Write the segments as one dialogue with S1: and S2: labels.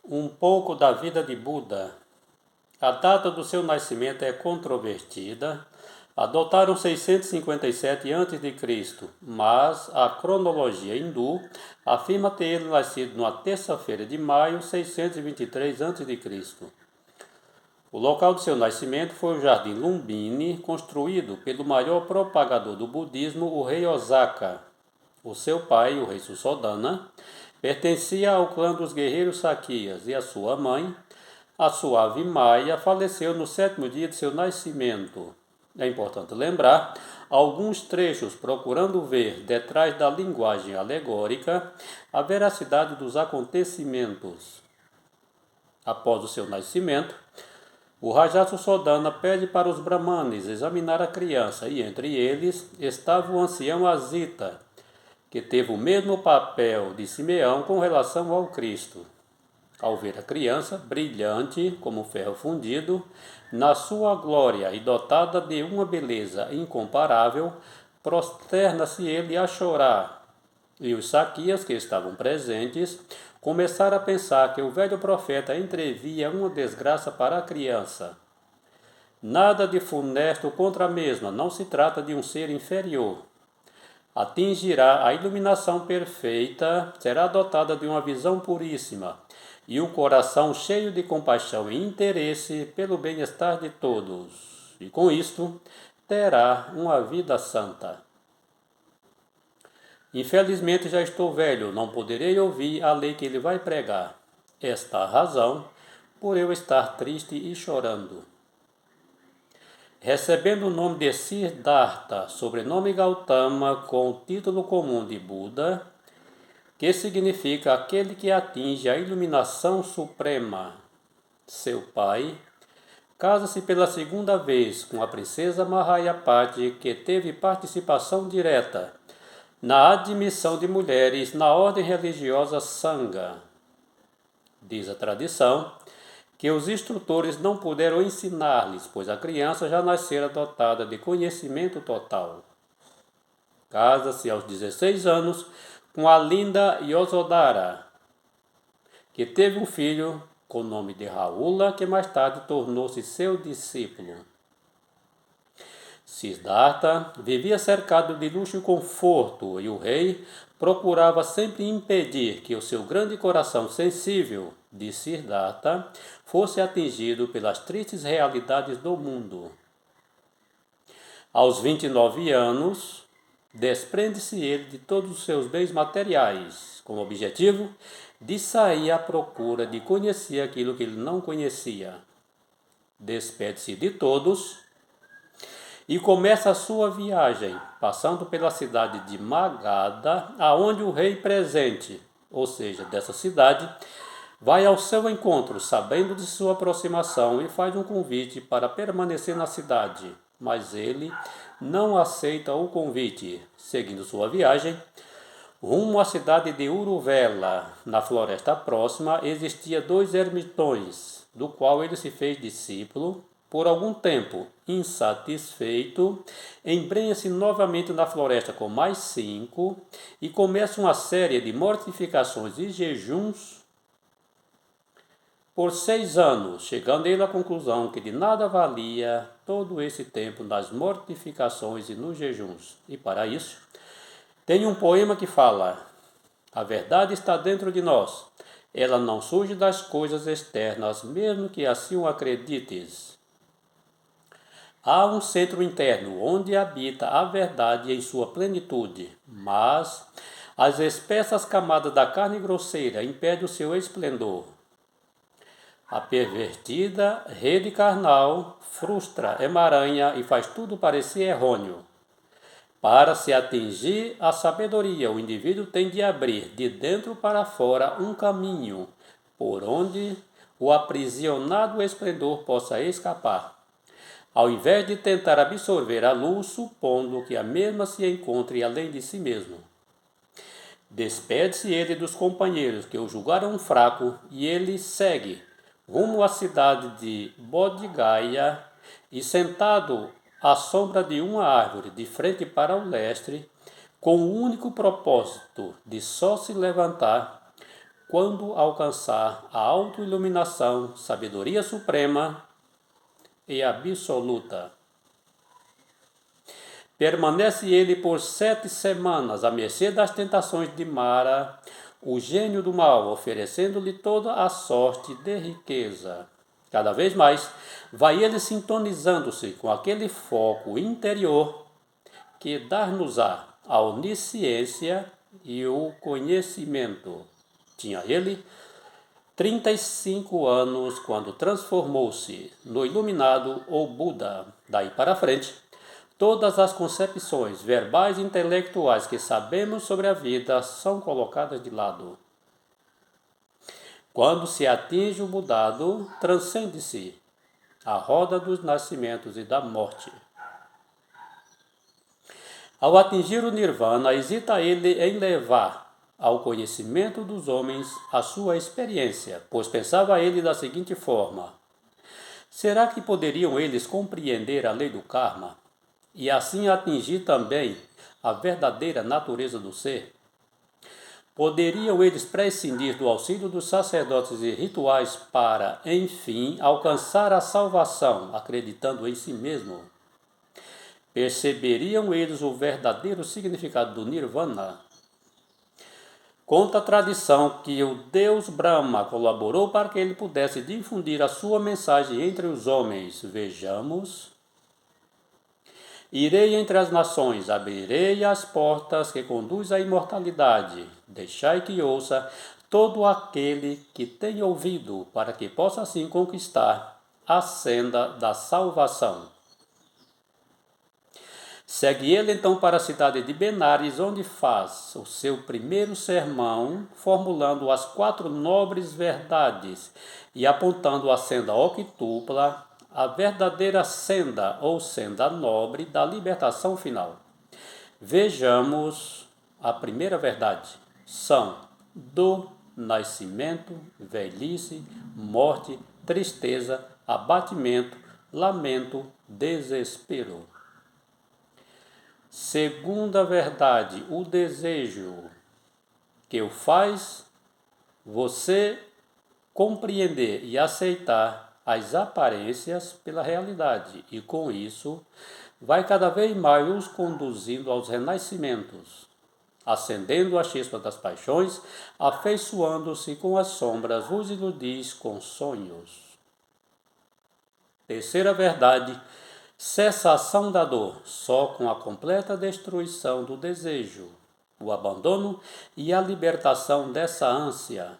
S1: Um pouco da vida de Buda. A data do seu nascimento é controvertida. Adotaram 657 a.C., mas a cronologia hindu afirma ter ele nascido numa terça-feira de maio, 623 a.C. O local de seu nascimento foi o Jardim Lumbini, construído pelo maior propagador do budismo, o rei Osaka. O seu pai, o rei Sussodana, pertencia ao clã dos guerreiros Sakyas e a sua mãe, a suave Maia, faleceu no 7º dia de seu nascimento. É importante lembrar alguns trechos procurando ver, detrás da linguagem alegórica, a veracidade dos acontecimentos. Após o seu nascimento, o Raja Sussodana pede para os brahmanes examinar a criança e entre eles estava o ancião Asita, que teve o mesmo papel de Simeão com relação ao Cristo. Ao ver a criança, brilhante como ferro fundido, na sua glória e dotada de uma beleza incomparável, prosterna-se ele a chorar. E os saquias que estavam presentes começaram a pensar que o velho profeta entrevia uma desgraça para a criança. Nada de funesto contra a mesma, não se trata de um ser inferior. Atingirá a iluminação perfeita, será dotada de uma visão puríssima e um coração cheio de compaixão e interesse pelo bem-estar de todos. E com isto, terá uma vida santa. Infelizmente já estou velho, não poderei ouvir a lei que ele vai pregar. Esta a razão por eu estar triste e chorando. Recebendo o nome de Siddhartha, sobrenome Gautama, com o título comum de Buda, que significa aquele que atinge a iluminação suprema. Seu pai casa-se pela segunda vez com a princesa Mahayapati, que teve participação direta na admissão de mulheres na ordem religiosa Sangha. Diz a tradição que os instrutores não puderam ensinar-lhes, pois a criança já nascera dotada de conhecimento total. Casa-se aos 16 anos com a linda Yasodhara, que teve um filho com o nome de Rahula, que mais tarde tornou-se seu discípulo. Siddhartha vivia cercado de luxo e conforto, e o rei procurava sempre impedir que o seu grande coração sensível de Siddhartha fosse atingido pelas tristes realidades do mundo. Aos 29 anos, desprende-se ele de todos os seus bens materiais, com o objetivo de sair à procura de conhecer aquilo que ele não conhecia. Despede-se de todos e começa a sua viagem, passando pela cidade de Magadha, aonde o rei presente, ou seja, dessa cidade, vai ao seu encontro, sabendo de sua aproximação, e faz um convite para permanecer na cidade, mas ele não aceita o convite. Seguindo sua viagem, rumo à cidade de Uruvela, na floresta próxima, existia 2 ermitões, do qual ele se fez discípulo. Por algum tempo, insatisfeito, embrenha-se novamente na floresta com mais 5 e começa uma série de mortificações e jejuns por 6 anos, chegando ele à conclusão que de nada valia todo esse tempo nas mortificações e nos jejuns. E para isso, tem um poema que fala: a verdade está dentro de nós, ela não surge das coisas externas, mesmo que assim o acredites. Há um centro interno onde habita a verdade em sua plenitude, mas as espessas camadas da carne grosseira impedem o seu esplendor. A pervertida rede carnal frustra, emaranha e faz tudo parecer errôneo. Para se atingir a sabedoria, o indivíduo tem de abrir de dentro para fora um caminho por onde o aprisionado esplendor possa escapar, ao invés de tentar absorver a luz, supondo que a mesma se encontre além de si mesmo. Despede-se ele dos companheiros que o julgaram fraco e ele segue rumo à cidade de Bodh Gaya e, sentado à sombra de uma árvore de frente para o leste, com o único propósito de só se levantar quando alcançar a autoiluminação, sabedoria suprema e absoluta. Permanece ele por 7 semanas à mercê das tentações de Mara, o gênio do mal, oferecendo-lhe toda a sorte de riqueza. Cada vez mais, vai ele sintonizando-se com aquele foco interior que dar-nos-á a onisciência e o conhecimento. Tinha ele 35 anos quando transformou-se no iluminado ou Buda. Daí para frente, todas as concepções verbais e intelectuais que sabemos sobre a vida são colocadas de lado. Quando se atinge o Budado, transcende-se a roda dos nascimentos e da morte. Ao atingir o Nirvana, hesita ele em levar ao conhecimento dos homens a sua experiência, pois pensava ele da seguinte forma: será que poderiam eles compreender a lei do karma e assim atingir também a verdadeira natureza do ser? Poderiam eles prescindir do auxílio dos sacerdotes e rituais para, enfim, alcançar a salvação, acreditando em si mesmo? Perceberiam eles o verdadeiro significado do Nirvana? Conta a tradição que o Deus Brahma colaborou para que ele pudesse difundir a sua mensagem entre os homens. Vejamos. Irei entre as nações, abrirei as portas que conduzem à imortalidade. Deixai que ouça todo aquele que tem ouvido, para que possa assim conquistar a senda da salvação. Segue ele então para a cidade de Benares, onde faz o seu primeiro sermão, formulando as 4 nobres verdades e apontando a senda octupla, a verdadeira senda ou senda nobre da libertação final. Vejamos a primeira verdade. São dor, nascimento, velhice, morte, tristeza, abatimento, lamento, desespero. Segunda verdade, o desejo que o faz você compreender e aceitar as aparências pela realidade e com isso vai cada vez mais os conduzindo aos renascimentos, acendendo a chispa das paixões, afeiçoando-se com as sombras, vos iludis com sonhos. Terceira verdade, cessação da dor, só com a completa destruição do desejo, o abandono e a libertação dessa ânsia.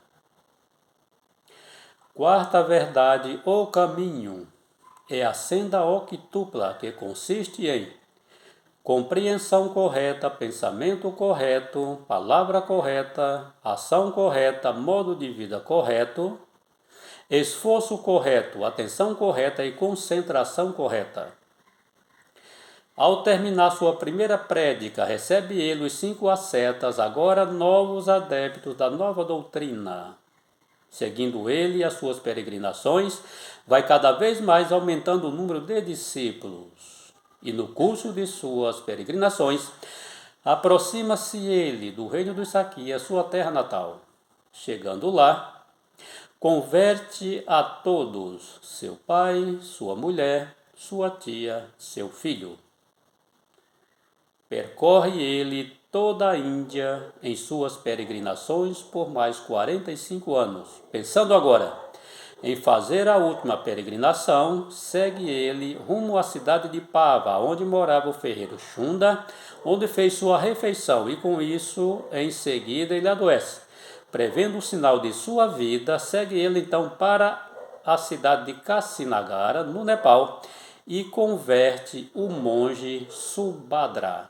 S1: Quarta verdade, o caminho, é a senda octupla, que consiste em compreensão correta, pensamento correto, palavra correta, ação correta, modo de vida correto, esforço correto, atenção correta e concentração correta. Ao terminar sua primeira prédica, recebe ele os 5 ascetas, agora novos adeptos da nova doutrina. Seguindo ele as suas peregrinações, vai cada vez mais aumentando o número de discípulos. E no curso de suas peregrinações, aproxima-se ele do reino dos Sakya, sua terra natal. Chegando lá, converte a todos, seu pai, sua mulher, sua tia, seu filho. Percorre ele toda a Índia em suas peregrinações por mais 45 anos. Pensando agora em fazer a última peregrinação, segue ele rumo à cidade de Pava, onde morava o ferreiro Chunda, onde fez sua refeição e com isso, em seguida, ele adoece. Prevendo o sinal de sua vida, segue ele então para a cidade de Kassinagara, no Nepal, e converte o monge Subhadra.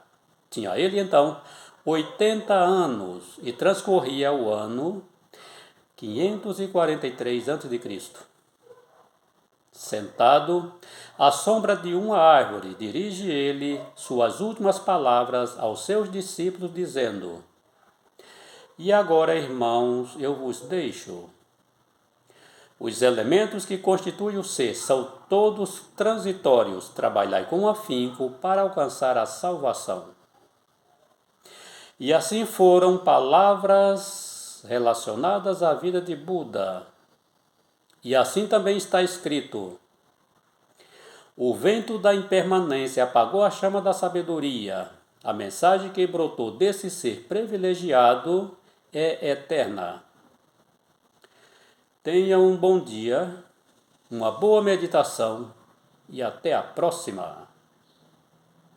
S1: Tinha ele então 80 anos e transcorria o ano 543 a.C. Sentado à sombra de uma árvore, dirige ele suas últimas palavras aos seus discípulos, dizendo: E agora, irmãos, eu vos deixo. Os elementos que constituem o ser são todos transitórios. Trabalhai com afinco para alcançar a salvação. E assim foram palavras leis relacionadas à vida de Buda. E assim também está escrito: o vento da impermanência apagou a chama da sabedoria. A mensagem que brotou desse ser privilegiado é eterna. Tenha um bom dia, uma boa meditação e até a próxima.